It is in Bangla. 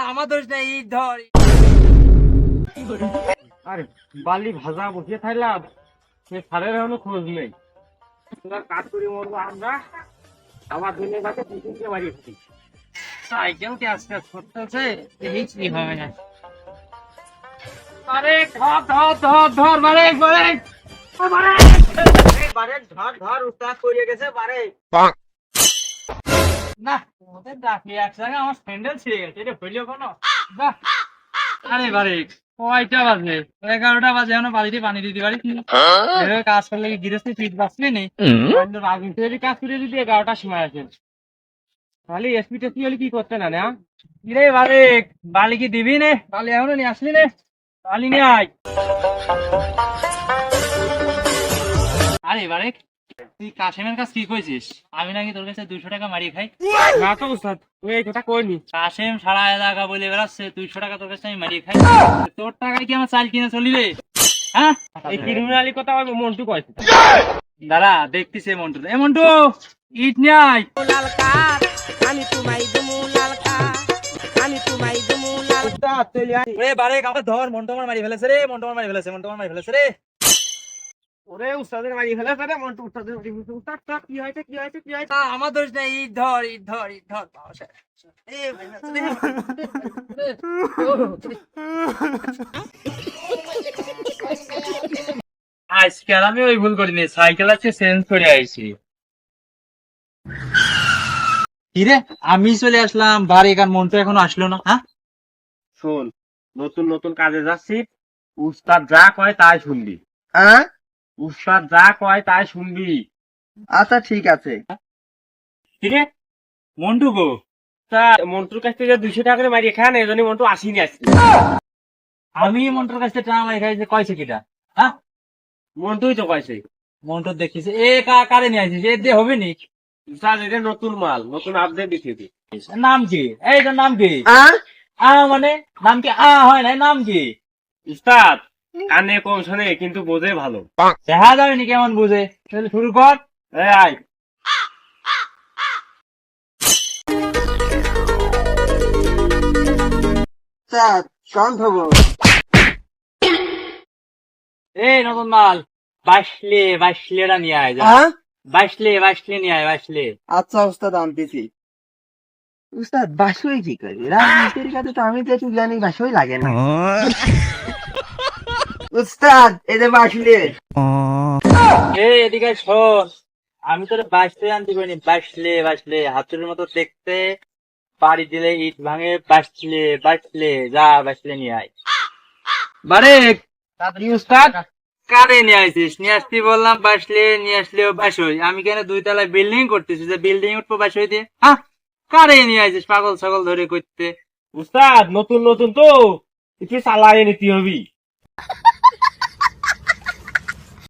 আমার দোষ নেই, ইট ধর। আরে বালি ভাজা বসিয়ে থাকলাম, সে সারের এখনো খোঁজ নেই। কাজ করি মরবো আমরা, আমার দিনে কাছে তিনটে বাড়ি উঠছি। সাইকেল কি আজকে করতেছে, দেখি কি হয় না। আরে ধর ধর ধর ধর, বারেক বারেক বারেক ধর ধর, উস্তাদ করিয়ে গেছে বারেক। না ওদের ডাকি একসঙ্গে আমার স্যান্ডেল ছিঁড়ে গেছে, এটা হইলো কোনো? বাহ! আরে বারেক, কয়টা বাজে? 11টা বাজে, এখনো বাড়িতে পানি দিতে পারিস নি? এভাবে কাজ করলে কি গৃহস্থী ফিট বাঁচবি নি? রাজনীতি কাজ করে যদি 11টার সময় আছে, তাহলে এসপি টেসপি হলে কি করতে না না? কিরে বারেক, বালি কি দিবি নে? বালি এখনো নিয়ে আসলি নে? বালি নিয়ে আয়। আরে বারেক, তুই কাশেমের কাছে কি কইছিস? আমি নাকি তোর কাছে 200 টাকা মারি খাই। না তো উস্তাদ, তুই এই কথা কইনি। কাশেম সারা এলাকা বলে বেড়াচ্ছে 200 টাকা তোর কাছে আমি মারি খাই। তোর টাকায় কি আমার চাল কিনে চলিবে? হ্যাঁ, এই ক্রিমিনালি কথা আমার মন্টু কয়েছে। দাঁড়া দেখতেছি মন্টু। এ মন্টু, ইট নিয়ে আয়। উস্তাদ চলে আয়। এ বারেক, আমাকে ধর, মন্টু আমার মারি ফেলেছে রে, মন্টু আমার মারি ফেলেছে, মন্টু আমার মারি ফেলেছে রে। ওরে উস্তাদের বাড়ি ফেলেছে রে মন্টু, উস্তাদের বাড়ি ফেলেছে। উস্তাদ উস্তাদ, কি হয়েছে কি হয়েছে কি হয়েছে? আমার দোষ নেই, ইট ধর ইট ধর ইট ধর। এ আজকে আর আমি ওই ভুল করিনি, সাইকেল আছে চেঞ্জ করে আইছি। কিরে, আমি চলে আসলাম বাড়ি, কার মন্টু এখনো আসলো না? হ্যাঁ, শোন, নতুন নতুন কাজে যাচ্ছি, উস্তাদ যা কয় তাই শুনবি। হ্যাঁ, উস্তাদ যা কয় তাই শুনবি। আচ্ছা ঠিক আছে। কিরে মন্টু গো? তা মন্টুর কাছ থেকে 200 টাকা করে মারিয়ে খান, এই জন্য মন্টু আসিনি আজকে। আমি মন্টুর কাছে টাকা মারি খাইছে, কয়ছে কিটা? হ্যাঁ, মন্টুই তো কয়েছে। মন্টু দেখিছে। এ কারে নিয়ে আসিস? এ দিয়ে হবে নি? উস্তাদ এটা নতুন মাল, নতুন আপডেট দিতে দি। নাম কি? এই তোর নাম কি? হ্যাঁ, মানে নাম কি হয় না, নাম কি? উস্তাদ কানে কম শোনে কিন্তু বোঝে ভালো। দেখা যাবে নি কেমন বুঝে? তাহলে শুরু কর। এই আয়। স্যার শান্ত হবো। এই নতুন মাল, বাইশলেটা নিয়ে আয় যা। হ্যাঁ, বাইশলে নিয়ে আয়, বাইশলে। আচ্ছা উস্তাদ আনতেছি। উস্তাদ বাসই কি করে? রাজনীতির কাছে তো আমি যেটুকু জানি বাসই লাগে না। উস্তাদ এদের বাসলে। এই এদিকে আয়, শোন, আমি তোর বাইশলে আনতে পারিনি। বাইশলে হাতুড়ির মতো দেখতে, বাড়ি দিলে ইট ভাঙে। বাইশলে যা, বাইশলে নিয়ে আয়। বারেক, তাড়াতাড়ি উস্তাদ। কারে নিয়ে আসিস? নিয়ে আসতে বললাম বাসলে, নিয়ে আসলেও বাসই। আমি কেন 2 তলায় বিল্ডিং করতেছি যে বিল্ডিং উঠবো বাসই দিয়ে? হ্যাঁ, কারে নিয়ে আসিস পাগল ছাগল ধরে করতে? উস্তাদ নতুন নতুন তো একটু চালায় নিতে হবি।